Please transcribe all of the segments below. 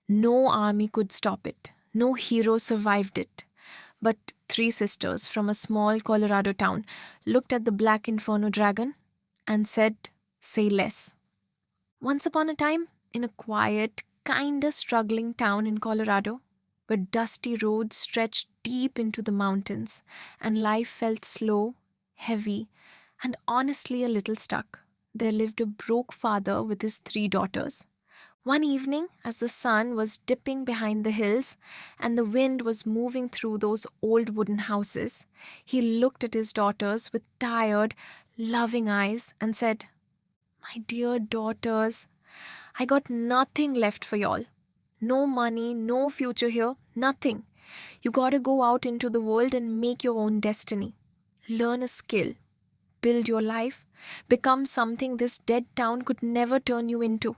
No army could stop it. No hero survived it. But three sisters from a small Colorado town looked at the Black Inferno Dragon and said, "Say less." Once upon a time, in a quiet, kinda struggling town in Colorado, where dusty roads stretched deep into the mountains and life felt slow, heavy, and honestly a little stuck, there lived a broke father with his three daughters. One evening, as the sun was dipping behind the hills and the wind was moving through those old wooden houses, he looked at his daughters with tired, loving eyes and said, "My dear daughters, I got nothing left for y'all. No money, no future here, nothing. You gotta go out into the world and make your own destiny. Learn a skill, build your life, become something this dead town could never turn you into."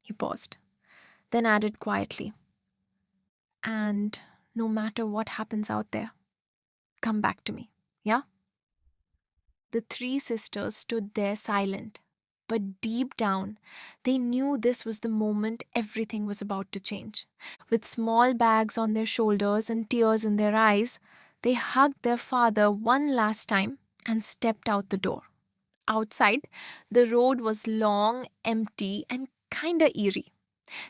He paused, then added quietly, "And no matter what happens out there, come back to me, yeah?" The three sisters stood there silent, but deep down, they knew this was the moment everything was about to change. With small bags on their shoulders and tears in their eyes, they hugged their father one last time and stepped out the door. Outside, the road was long, empty, and kinda eerie.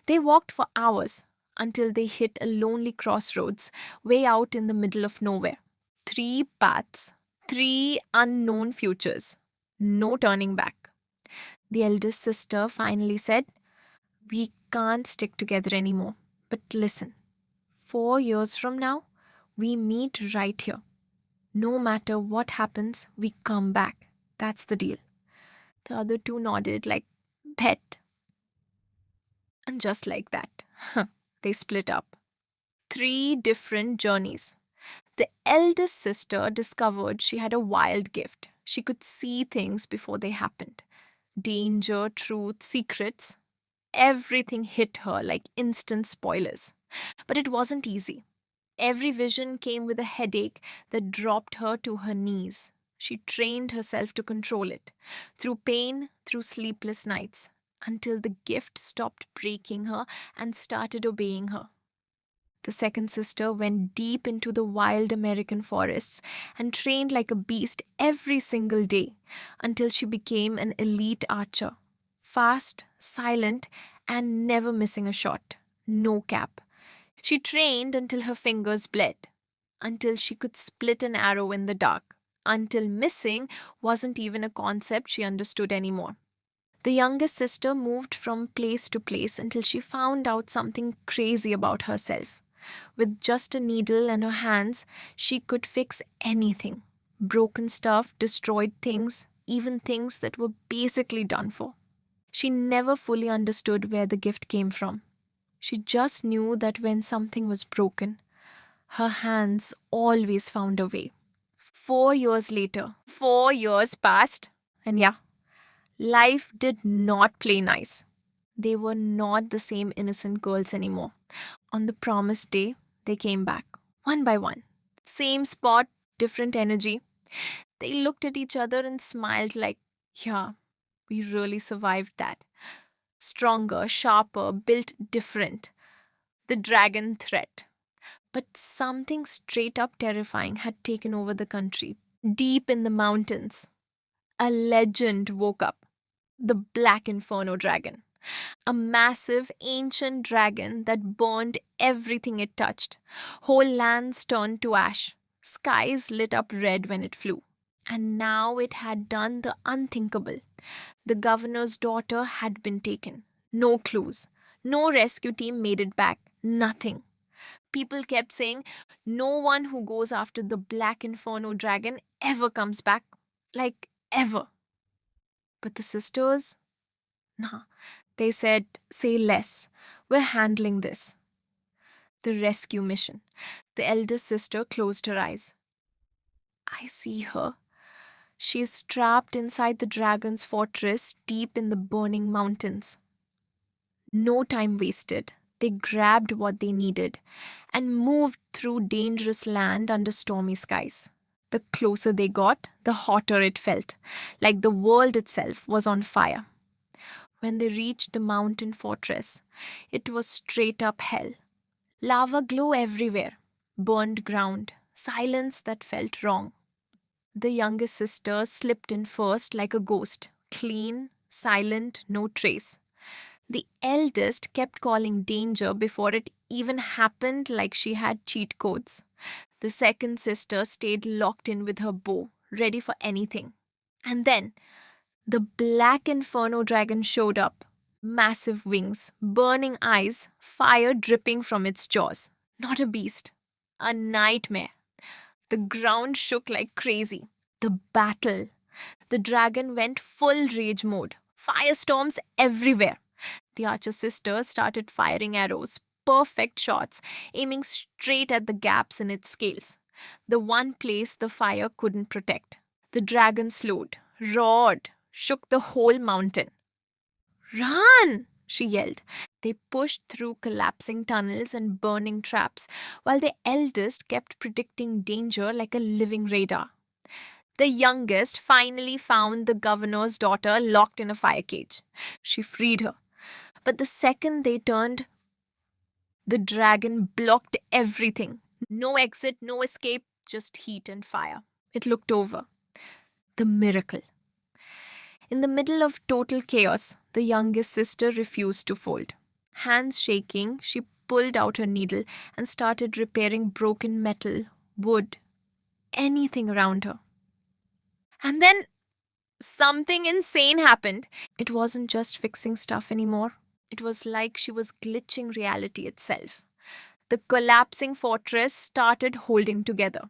They walked for hours until they hit a lonely crossroads way out in the middle of nowhere. Three paths, three unknown futures, no turning back. The eldest sister finally said, "We can't stick together anymore. But listen, 4 years from now, we meet right here. No matter what happens, we come back. That's the deal." The other two nodded like, "Bet." And just like that, they split up. Three different journeys. The eldest sister discovered she had a wild gift. She could see things before they happened. Danger, truth, secrets. Everything hit her like instant spoilers. But it wasn't easy. Every vision came with a headache that dropped her to her knees. She trained herself to control it, through pain, through sleepless nights, until the gift stopped breaking her and started obeying her. The second sister went deep into the wild American forests and trained like a beast every single day until she became an elite archer. Fast, silent, and never missing a shot. No cap. She trained until her fingers bled, until she could split an arrow in the dark, until missing wasn't even a concept she understood anymore. The youngest sister moved from place to place until she found out something crazy about herself. With just a needle and her hands, she could fix anything: broken stuff, destroyed things, even things that were basically done for. She never fully understood where the gift came from. She just knew that when something was broken, her hands always found a way. 4 years later, 4 years passed, and yeah, life did not play nice. They were not the same innocent girls anymore. On the promised day, they came back, one by one. Same spot, different energy. They looked at each other and smiled like, "Yeah, we really survived that. Stronger, sharper, built different. The dragon threat." But something straight up terrifying had taken over the country. Deep in the mountains, a legend woke up: the Black Inferno Dragon. A massive, ancient dragon that burned everything it touched. Whole lands turned to ash. Skies lit up red when it flew. And now it had done the unthinkable. The governor's daughter had been taken. No clues. No rescue team made it back. Nothing. People kept saying, "No one who goes after the Black Inferno Dragon ever comes back." Like, ever. But the sisters? Nah. They said, "Say less. We're handling this." The rescue mission. The eldest sister closed her eyes. I see her. She is trapped inside the dragon's fortress deep in the burning mountains. No time wasted. They grabbed what they needed and moved through dangerous land under stormy skies. The closer they got, the hotter it felt, like the world itself was on fire. When they reached the mountain fortress, it was straight up hell. Lava glow everywhere, burned ground, silence that felt wrong. The youngest sister slipped in first like a ghost, clean, silent, no trace. The eldest kept calling danger before it even happened, like she had cheat codes. The second sister stayed locked in with her bow, ready for anything. And then the Black Inferno Dragon showed up. Massive wings, burning eyes, fire dripping from its jaws. Not a beast, a nightmare. The ground shook like crazy. The battle. The dragon went full rage mode. Firestorms everywhere. The archer sisters started firing arrows, perfect shots, aiming straight at the gaps in its scales, the one place the fire couldn't protect. The dragon slowed, roared, shook the whole mountain. Run! She yelled. They pushed through collapsing tunnels and burning traps, while the eldest kept predicting danger like a living radar. The youngest finally found the governor's daughter locked in a fire cage. She freed her. But the second they turned, the dragon blocked everything. No exit, no escape, just heat and fire. It looked over. The miracle. In the middle of total chaos, the youngest sister refused to fold. Hands shaking, she pulled out her needle and started repairing broken metal, wood, anything around her. And then something insane happened. It wasn't just fixing stuff anymore. It was like she was glitching reality itself. The collapsing fortress started holding together.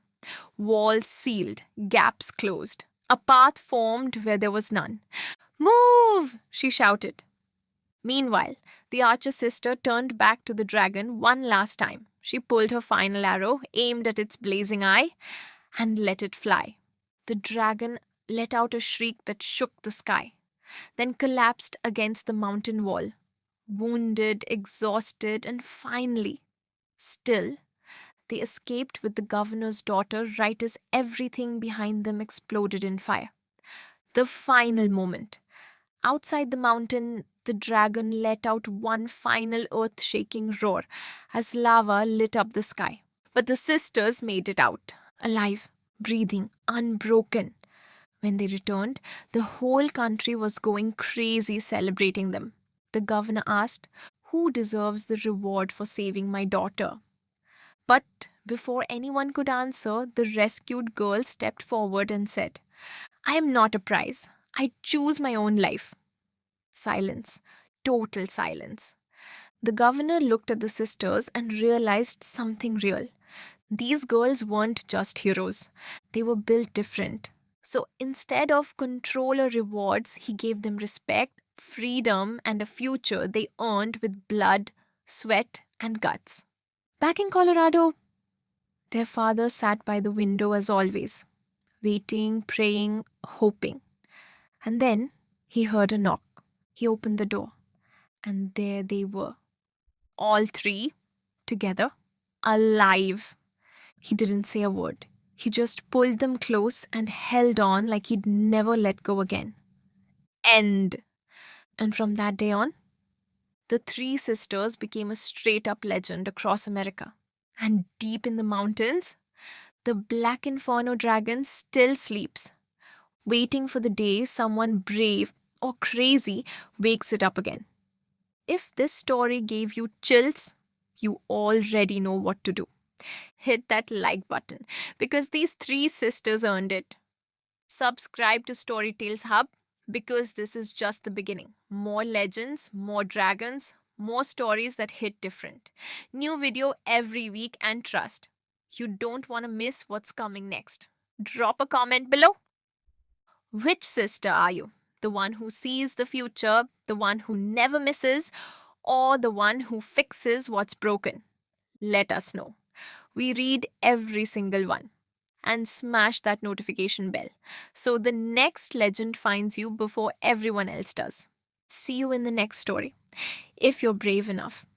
Walls sealed, gaps closed. A path formed where there was none. Move! She shouted. Meanwhile, the archer sister turned back to the dragon one last time. She pulled her final arrow, aimed at its blazing eye, and let it fly. The dragon let out a shriek that shook the sky, then collapsed against the mountain wall, wounded, exhausted, and finally, still, they escaped with the governor's daughter right as everything behind them exploded in fire. The final moment. Outside the mountain, the dragon let out one final earth shaking roar as lava lit up the sky. But the sisters made it out, alive, breathing, unbroken. When they returned, the whole country was going crazy celebrating them. The governor asked, "Who deserves the reward for saving my daughter?" But before anyone could answer, the rescued girl stepped forward and said, "I am not a prize. I choose my own life." Silence. Total silence. The governor looked at the sisters and realized something real. These girls weren't just heroes. They were built different. So instead of control or rewards, he gave them respect, freedom, and a future they earned with blood, sweat, and guts. Back in Colorado, their father sat by the window as always, waiting, praying, hoping. And then he heard a knock. He opened the door, and there they were, all three, together, alive. He didn't say a word. He just pulled them close and held on like he'd never let go again. End. And from that day on, the three sisters became a straight up legend across America. And deep in the mountains, the Black Inferno Dragon still sleeps, waiting for the day someone brave or crazy wakes it up again. If this story gave you chills, you already know what to do. Hit that like button because these three sisters earned it. Subscribe to Storytales Hub because this is just the beginning. More legends, more dragons, more stories that hit different. New video every week, and trust, you don't want to miss what's coming next. Drop a comment below. Which sister are you? The one who sees the future, the one who never misses, or the one who fixes what's broken? Let us know. We read every single one. And smash that notification bell so the next legend finds you before everyone else does. See you in the next story, if you're brave enough.